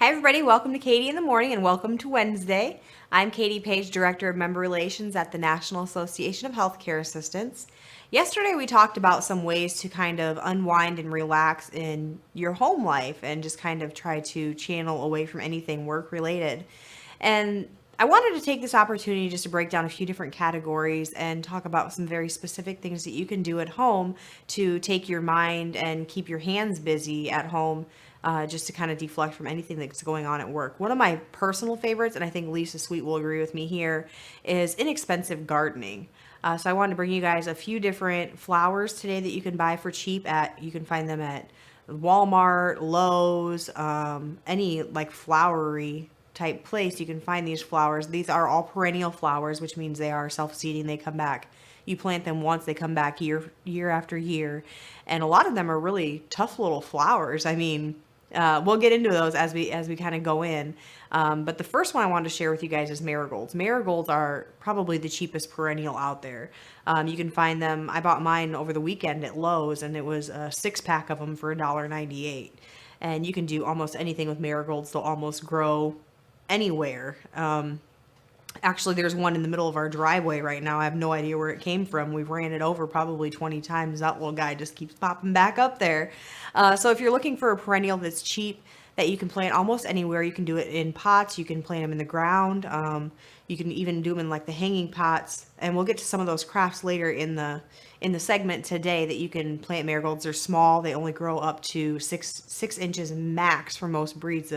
Hi, everybody. Welcome to Katie in the Morning and welcome to Wednesday. I'm Katie Page, Director of Member Relations at the National Association of Healthcare Assistants. Yesterday, we talked about some ways to kind of unwind and relax in your home life and just kind of try to channel away from anything work related. And I wanted to take this opportunity just to break down a few different categories and talk about some very specific things that you can do at home to take your mind and keep your hands busy at home, just to kind of deflect from anything that's going on at work. One of my personal favorites, and I think Lisa Sweet will agree with me here, is inexpensive gardening. So I wanted to bring you guys a few different flowers today that you can buy for cheap you can find them at Walmart, Lowe's, any like flowery type place. You can find these flowers. These are all perennial flowers, which means they are self-seeding. They come back. You plant them once, they come back year after year. And a lot of them are really tough little flowers. I mean, we'll get into those as we kind of go in. But the first one I wanted to share with you guys is marigolds. Marigolds are probably the cheapest perennial out there. You can find them. I bought mine over the weekend at Lowe's, and it was a 6-pack of them for $1.98. And you can do almost anything with marigolds. They'll almost grow anywhere. Actually, there's one in the middle of our driveway right now. I have no idea where it came from. We've ran it over probably 20 times. That little guy just keeps popping back up there. So if you're looking for a perennial that's cheap, that you can plant almost anywhere, you can do it in pots. You can plant them in the ground. You can even do them in like the hanging pots. And we'll get to some of those crafts later in the segment today that you can plant marigolds. They're small. They only grow up to six inches max for most breeds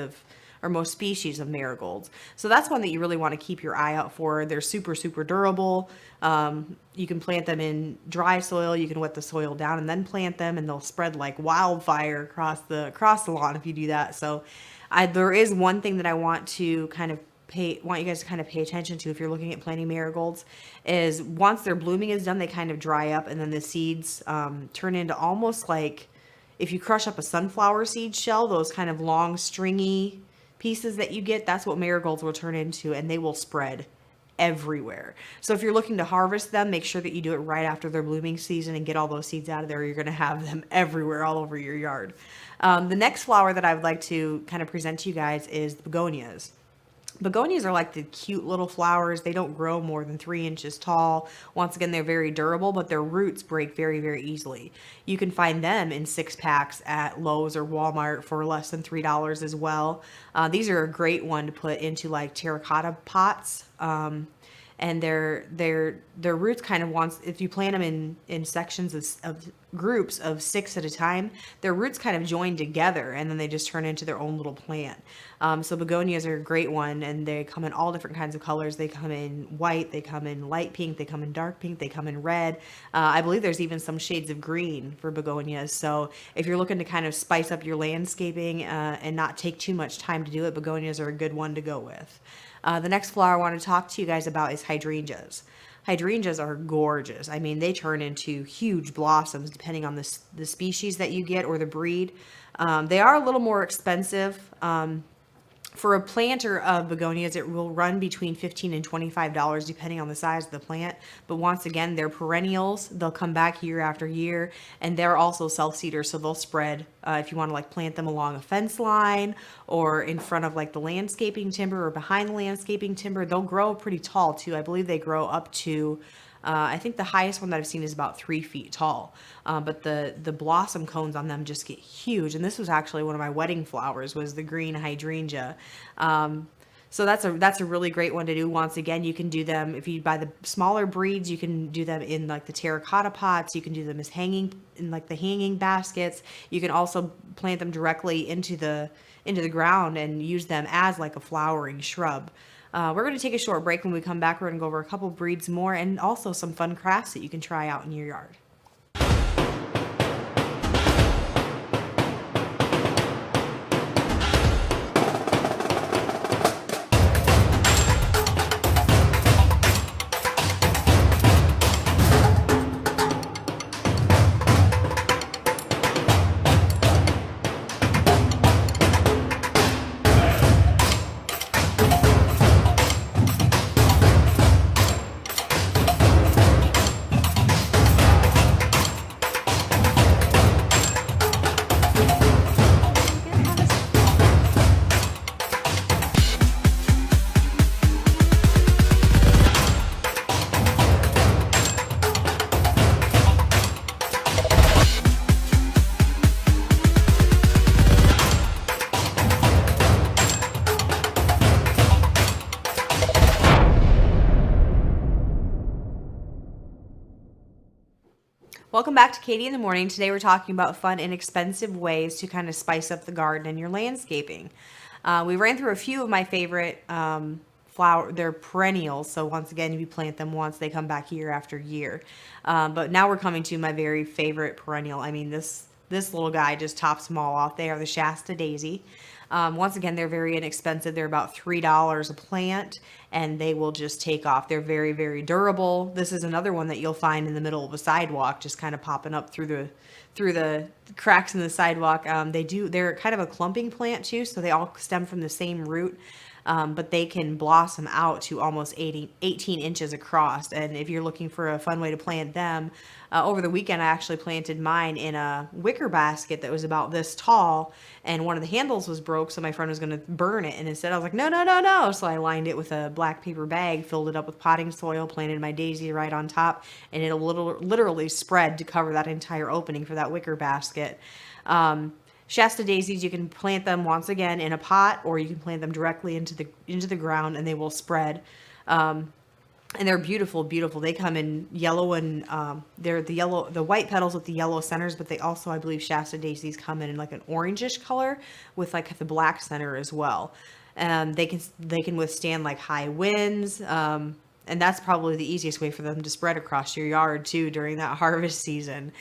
or most species of marigolds. So that's one that you really want to keep your eye out for. They're super, super durable. You can plant them in dry soil. You can wet the soil down and then plant them, and they'll spread like wildfire across the lawn if you do that. So there is one thing that I want you guys to kind of pay attention to if you're looking at planting marigolds, is once their blooming is done, they kind of dry up, and then the seeds turn into almost like if you crush up a sunflower seed shell, those kind of long, stringy pieces that you get, that's what marigolds will turn into, and they will spread everywhere. So if you're looking to harvest them, make sure that you do it right after their blooming season and get all those seeds out of there. You're going to have them everywhere, all over your yard. The next flower that I would like to kind of present to you guys is begonias. Begonias are like the cute little flowers. They don't grow more than 3 inches tall. Once again, they're very durable, but their roots break very, very easily. You can find them in 6-packs at Lowe's or Walmart for less than $3 as well. These are a great one to put into like terracotta pots. And their roots kind of if you plant them in sections of groups of 6 at a time, their roots kind of join together, and then they just turn into their own little plant. So begonias are a great one, and they come in all different kinds of colors. They come in white, they come in light pink, they come in dark pink, they come in red. I believe there's even some shades of green for begonias. So if you're looking to kind of spice up your landscaping and not take too much time to do it, begonias are a good one to go with. The next flower I want to talk to you guys about is hydrangeas. Hydrangeas are gorgeous. I mean, they turn into huge blossoms depending on the species that you get or the breed. They are a little more expensive. For a planter of begonias, it will run between $15 and $25 depending on the size of the plant. But once again, they're perennials. They'll come back year after year, and they're also self-seeders, so they'll spread if you want to like plant them along a fence line or in front of like the landscaping timber or behind the landscaping timber. They'll grow pretty tall too. I believe they grow up to I think the highest one that I've seen is about 3 feet tall. But the blossom cones on them just get huge. And this was actually one of my wedding flowers, was the green hydrangea. So that's a really great one to do. Once again, you can do them if you buy the smaller breeds. You can do them in like the terracotta pots. You can do them as hanging in like the hanging baskets. You can also plant them directly into the ground and use them as like a flowering shrub. We're going to take a short break. When we come back, we're going to go over a couple breeds more and also some fun crafts that you can try out in your yard. Welcome back to Katie in the Morning. Today we're talking about fun, inexpensive ways to kind of spice up the garden and your landscaping. We ran through a few of my favorite flower. They're perennials, so once again, if you plant them once, they come back year after year. But now we're coming to my very favorite perennial. I mean, this little guy just tops them all off. They are the Shasta Daisy. Once again, they're very inexpensive. They're about $3 a plant, and they will just take off. They're very, very durable. This is another one that you'll find in the middle of a sidewalk, just kind of popping up through the cracks in the sidewalk. They're kind of a clumping plant too, so they all stem from the same root. But they can blossom out to almost 18 inches across. And if you're looking for a fun way to plant them, over the weekend I actually planted mine in a wicker basket that was about this tall, and one of the handles was broke, so my friend was going to burn it. And instead I was like, no, no, no, no. So I lined it with a black paper bag, filled it up with potting soil, planted my daisy right on top, and it'll literally spread to cover that entire opening for that wicker basket. Shasta daisies, you can plant them once again in a pot, or you can plant them directly into the ground, and they will spread. And they're beautiful, beautiful. They come in yellow, and they're the white petals with the yellow centers, but they also, I believe, Shasta daisies come in like an orangish color with like the black center as well. They can withstand like high winds. And that's probably the easiest way for them to spread across your yard too during that harvest season.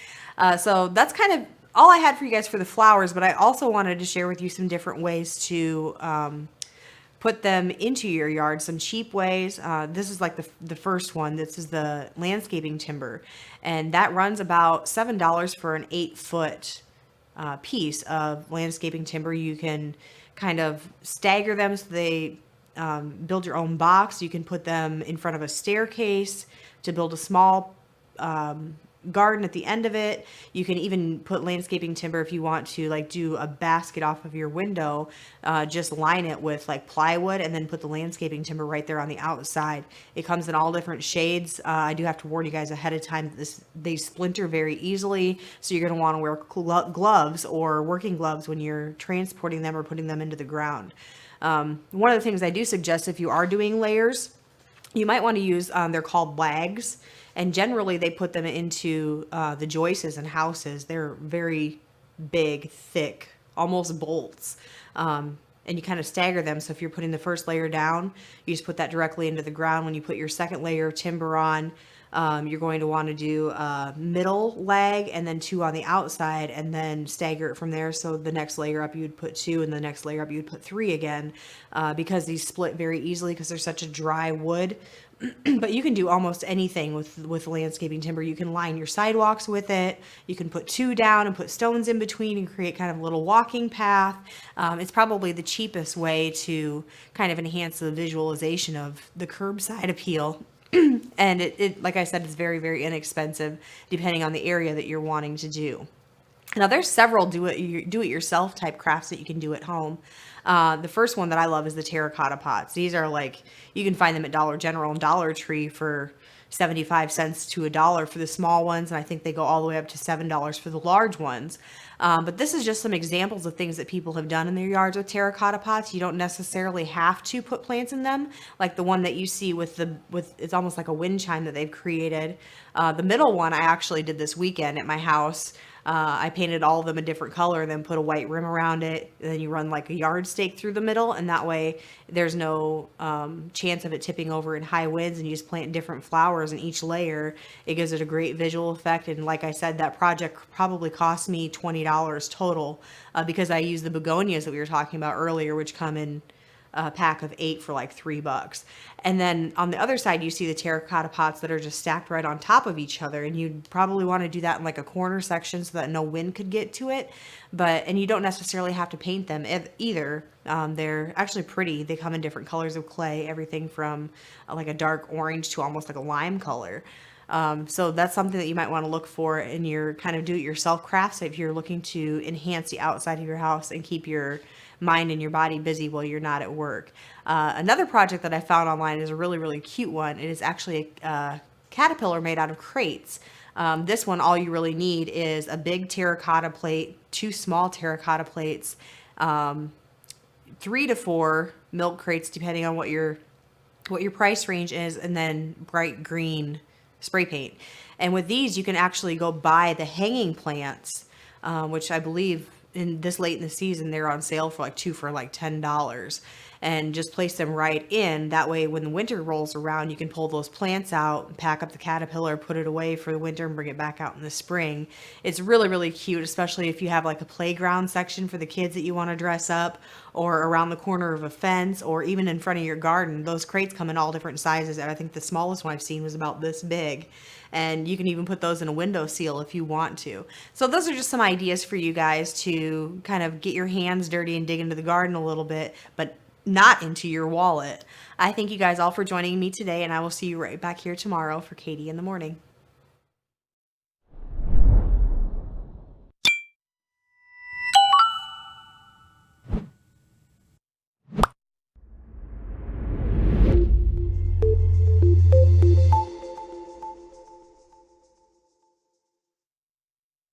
So that's kind of all I had for you guys for the flowers, but I also wanted to share with you some different ways to put them into your yard, some cheap ways. This is like the first one. This is the landscaping timber, and that runs about $7 for an 8-foot piece of landscaping timber. You can kind of stagger them so they build your own box. You can put them in front of a staircase to build a small garden at the end of it. You can even put landscaping timber if you want to like do a basket off of your window, just line it with like plywood and then put the landscaping timber right there on the outside. It comes in all different shades. I do have to warn you guys ahead of time that they splinter very easily, so you're going to want to wear gloves or working gloves when you're transporting them or putting them into the ground. One of the things I do suggest, if you are doing layers, you might want to use, they're called lags. And generally, they put them into the joists and houses. They're very big, thick, almost bolts. And you kind of stagger them. So if you're putting the first layer down, you just put that directly into the ground. When you put your second layer of timber on, you're going to want to do a middle lag and then 2 on the outside, and then stagger it from there. So the next layer up, you would put 2, and the next layer up, you would put 3 again, because these split very easily because they're such a dry wood. But you can do almost anything with landscaping timber. You can line your sidewalks with it. You can put 2 down and put stones in between and create kind of a little walking path. It's probably the cheapest way to kind of enhance the visualization of the curbside appeal. And it, like I said, it's very, very inexpensive depending on the area that you're wanting to do. Now, there's several do-it-yourself type crafts that you can do at home. The first one that I love is the terracotta pots. These are like, you can find them at Dollar General and Dollar Tree for 75 cents to $1 for the small ones, and I think they go all the way up to $7 for the large ones. But this is just some examples of things that people have done in their yards with terracotta pots. You don't necessarily have to put plants in them, like the one that you see with it's almost like a wind chime that they've created. The middle one I actually did this weekend at my house. I painted all of them a different color and then put a white rim around it. And then you run like a yard stake through the middle, and that way there's no chance of it tipping over in high winds, and you just plant different flowers in each layer. It gives it a great visual effect. And like I said, that project probably cost me $20 total, because I used the begonias that we were talking about earlier, which come in a pack of 8 for like $3. And then on the other side, you see the terracotta pots that are just stacked right on top of each other. And you'd probably want to do that in like a corner section so that no wind could get to it. And you don't necessarily have to paint them either. They're actually pretty. They come in different colors of clay, everything from like a dark orange to almost like a lime color. So that's something that you might want to look for in your kind of do-it-yourself crafts if you're looking to enhance the outside of your house and keep your mind and your body busy while you're not at work. Another project that I found online is a really, really cute one. It is actually a caterpillar made out of crates. This one, all you really need is a big terracotta plate, 2 small terracotta plates, 3 to 4 milk crates, depending on what your price range is, and then bright green spray paint. And with these, you can actually go buy the hanging plants, which I believe in this late in the season, they're on sale for like two for like $10, and just place them right in. That way, when the winter rolls around, you can pull those plants out, pack up the caterpillar, put it away for the winter, and bring it back out in the spring. It's really, really cute, especially if you have like a playground section for the kids that you want to dress up, or around the corner of a fence, or even in front of your garden. Those crates come in all different sizes, and I think the smallest one I've seen was about this big. And you can even put those in a windowsill if you want to. So those are just some ideas for you guys to kind of get your hands dirty and dig into the garden a little bit, but not into your wallet. I thank you guys all for joining me today, and I will see you right back here tomorrow for Katie in the Morning.